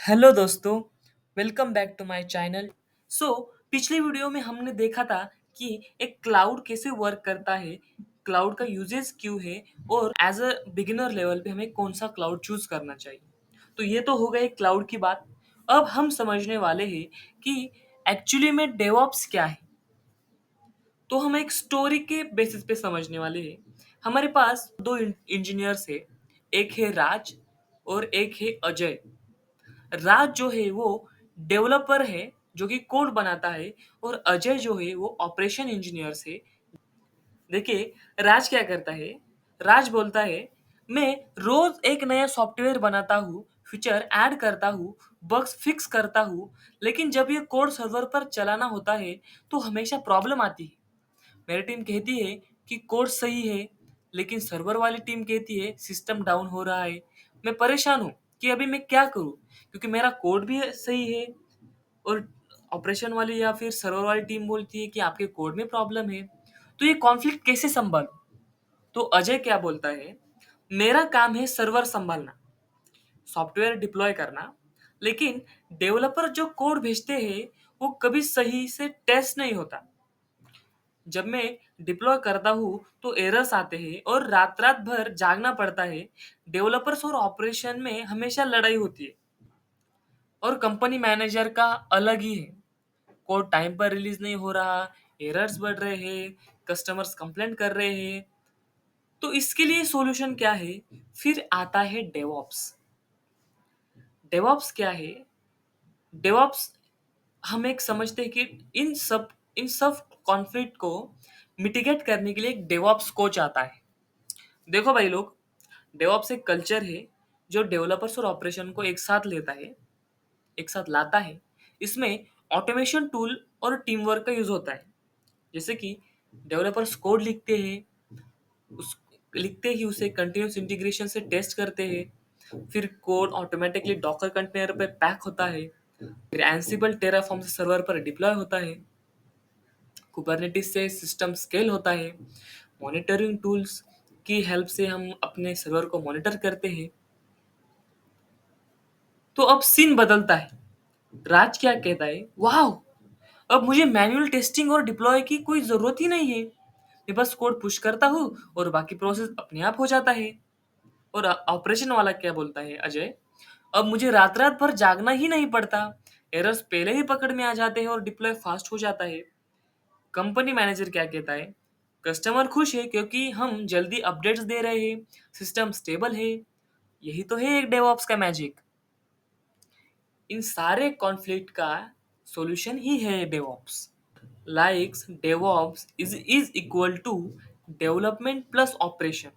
Hello दोस्तों, welcome back to my channel. So पिछले video में हमने देखा था कि एक क्लाउड कैसे वर्क करता है, क्लाउड का यूजेस क्यों है और एज अ बिगिनर लेवल पे हमें कौन सा क्लाउड चूज करना चाहिए। तो ये तो हो गई क्लाउड की बात। अब हम समझने वाले हैं कि एक्चुअली में डेवऑप्स क्या है। तो हम एक स्टोरी के बेसिस पे समझने वाले हैं। हमारे पास दो इंजीनियर्स है, एक है राज और एक है अजय। राज जो है वो डेवलपर है जो कि कोड बनाता है, और अजय जो है वो ऑपरेशन इंजीनियर है। देखिए, राज क्या करता है। राज बोलता है, मैं रोज एक नया सॉफ्टवेयर बनाता हूँ, फीचर ऐड करता हूँ, बग्स फिक्स करता हूँ, लेकिन जब ये कोड सर्वर पर चलाना होता है तो हमेशा प्रॉब्लम आती है। मेरी टीम कहती है कि कोड सही है, लेकिन सर्वर वाली टीम कहती है सिस्टम डाउन हो रहा है। मैं परेशान हूँ कि अभी मैं क्या करूँ, क्योंकि मेरा कोड भी सही है और ऑपरेशन वाली या फिर सर्वर वाली टीम बोलती है कि आपके कोड में प्रॉब्लम है। तो ये कॉन्फ्लिक्ट कैसे संभालूं? तो अजय क्या बोलता है, मेरा काम है सर्वर संभालना, सॉफ्टवेयर डिप्लॉय करना, लेकिन डेवलपर जो कोड भेजते हैं वो कभी सही से टेस्ट नहीं होता। जब मैं डिप्लॉय करता हूँ तो एरर्स आते हैं और रात रात भर जागना पड़ता है। डेवलपर्स और ऑपरेशन में हमेशा लड़ाई होती है, और कंपनी मैनेजर का अलग ही है। कोड टाइम पर रिलीज नहीं हो रहा, एरर्स बढ़ रहे हैं, कस्टमर्स कंप्लेंट कर रहे हैं। तो इसके लिए सॉल्यूशन क्या है? फिर आता है डेवऑप्स। डेवऑप्स क्या है? डेवऑप्स हम एक समझते हैं कि इन सब कॉन्फ्लिक्ट को मिटिगेट करने के लिए एक डेवऑप्स कोच आता है। देखो भाई लोग, डेवऑप्स एक कल्चर है जो डेवलपर्स और ऑपरेशन को एक साथ लेता है, एक साथ लाता है। इसमें ऑटोमेशन टूल और टीम वर्क का यूज होता है। जैसे कि डेवलपर्स कोड लिखते हैं, उस लिखते ही उसे कंटिन्यूस इंटीग्रेशन से टेस्ट करते हैं। फिर कोड ऑटोमेटिकली डॉकर कंटेनर पे पैक होता है। फिर एंसिबल टेराफॉर्म से सर्वर पर डिप्लॉय होता है। कुबरनेटिस से सिस्टम स्केल होता है। मॉनिटरिंग टूल्स की हेल्प से हम अपने सर्वर को मॉनिटर करते हैं। तो अब सीन बदलता है। राज क्या कहता है, वाह, अब मुझे मैनुअल टेस्टिंग और डिप्लॉय की कोई जरूरत ही नहीं है। मैं बस कोड पुश करता हूँ और बाकी प्रोसेस अपने आप हो जाता है। और ऑपरेशन वाला क्या बोलता है अजय, अब मुझे रात रात भर जागना ही नहीं पड़ता। एरर्स पहले ही पकड़ में आ जाते हैं और डिप्लॉय फास्ट हो जाता है। कंपनी मैनेजर क्या कहता है, कस्टमर खुश है क्योंकि हम जल्दी अपडेट्स दे रहे हैं, सिस्टम स्टेबल है। यही तो है एक डेवऑप्स का मैजिक। इन सारे कॉन्फ्लिक्ट का सॉल्यूशन ही है DevOps. Likes DevOps is equal to development plus operation.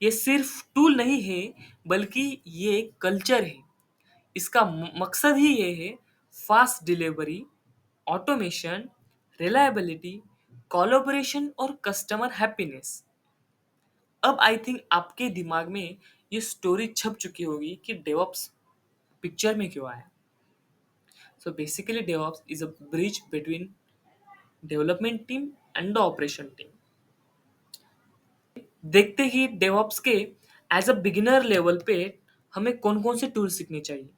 ये सिर्फ टूल नहीं है, बल्कि ये कल्चर है। इसका मकसद ही ये है, fast delivery, automation, reliability, collaboration और कस्टमर हैप्पीनेस। अब आई थिंक आपके दिमाग में ये स्टोरी छप चुकी होगी कि डेवऑप्स पिक्चर में क्यों आया। So basically DevOps is a bridge between development team and the operation team. देखते ही डेवऑप्स के एज अ बिगिनर लेवल पे हमें कौन कौन से टूल सीखने चाहिए।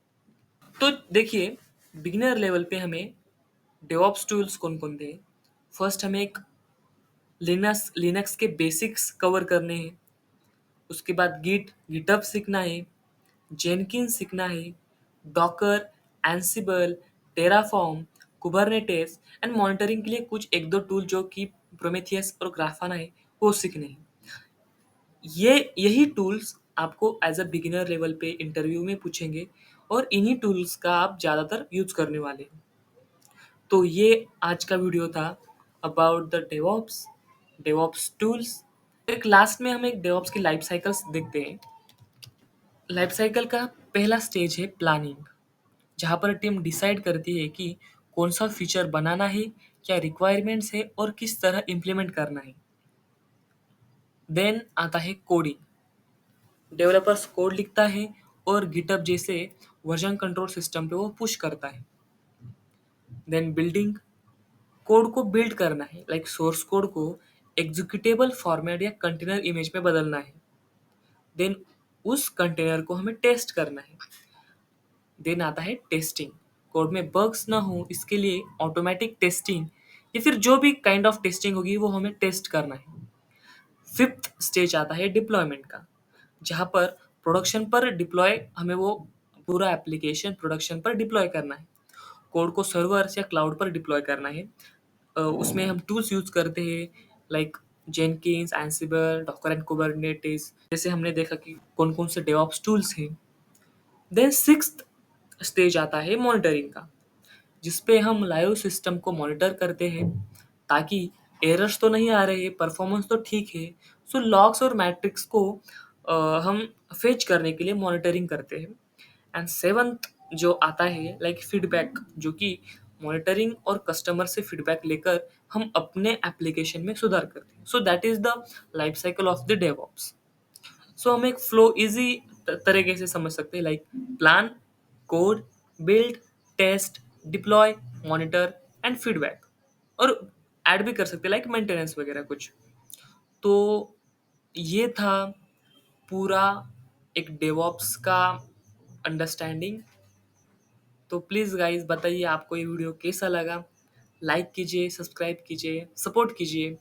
तो देखिए, बिगिनर लेवल पे हमें डेवऑप्स टूल्स कौन कौन थे। फर्स्ट हमें एक लिनक्स लिनक्स के बेसिक्स कवर करने हैं। उसके बाद गिटहब सीखना है, जेनकिन सीखना है, Docker, Ansible, Terraform, Kubernetes and monitoring के लिए कुछ एक दो टूल जो कि प्रोमेथियस और ग्राफाना है, वो सीखने हैं। ये यही टूल्स आपको एज अ बिगिनर लेवल पे इंटरव्यू में पूछेंगे, और इन्हीं टूल्स का आप ज़्यादातर यूज करने वाले हैं। तो ये आज का वीडियो था about the DevOps, DevOps tools. एक लास्ट में हम एक डेवऑप्स की लाइफ साइकिल्स देखते हैं। लाइफ साइकिल का पहला स्टेज है प्लानिंग, जहाँ पर टीम डिसाइड करती है कि कौन सा फीचर बनाना है, क्या रिक्वायरमेंट्स है और किस तरह इम्प्लीमेंट करना है। देन आता है कोडिंग, डेवलपर्स कोड लिखता है और गिटहब जैसे वर्जन कंट्रोल सिस्टम पे वो पुश करता है। देन बिल्डिंग, कोड को बिल्ड करना है, लाइक सोर्स कोड को एग्जीक्यूटेबल फॉर्मेट या कंटेनर इमेज में बदलना है। देन उस कंटेनर को हमें टेस्ट करना है। देन आता है टेस्टिंग। कोड में बग्स ना हो इसके लिए ऑटोमेटिक टेस्टिंग या फिर जो भी काइंड ऑफ टेस्टिंग होगी वो हमें टेस्ट करना है। फिफ्थ स्टेज आता है डिप्लॉयमेंट का, जहाँ पर प्रोडक्शन पर डिप्लॉय हमें वो पूरा एप्लीकेशन प्रोडक्शन पर डिप्लॉय करना है। कोड को सर्वर्स या क्लाउड पर डिप्लॉय करना है। उसमें हम टूल्स यूज करते हैं like Jenkins, Ansible, Docker and Kubernetes, जैसे हमने देखा कि कौन कौन से डेवऑप्स टूल्स हैं। देन सिक्स्थ स्टेज आता है मॉनिटरिंग का, जिसपे हम लाइव सिस्टम को मॉनिटर करते हैं ताकि एरर्स तो नहीं आ रहे हैं, परफॉर्मेंस तो ठीक है। सो लॉग्स और मैट्रिक्स को हम फेच करने के लिए मॉनिटरिंग करते हैं। एंड सेवंथ जो आता है लाइक फीडबैक, जो कि मॉनिटरिंग और कस्टमर से फीडबैक लेकर हम अपने एप्लीकेशन में सुधार करते हैं। So that is the life cycle of the DevOps. So हम एक फ्लो इजी तरीके से समझ सकते हैं like plan, code, build, test, deploy, monitor and feedback, और ऐड भी कर सकते हैं लाइक मेंटेनेंस वगैरह कुछ। तो ये था पूरा एक डेवऑप्स का अंडरस्टैंडिंग। तो प्लीज़ गाइस बताइए आपको ये वीडियो कैसा लगा। लाइक कीजिए, सब्सक्राइब कीजिए, सपोर्ट कीजिए,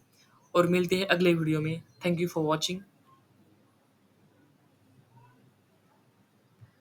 और मिलते हैं अगले वीडियो में। Thank you for watching.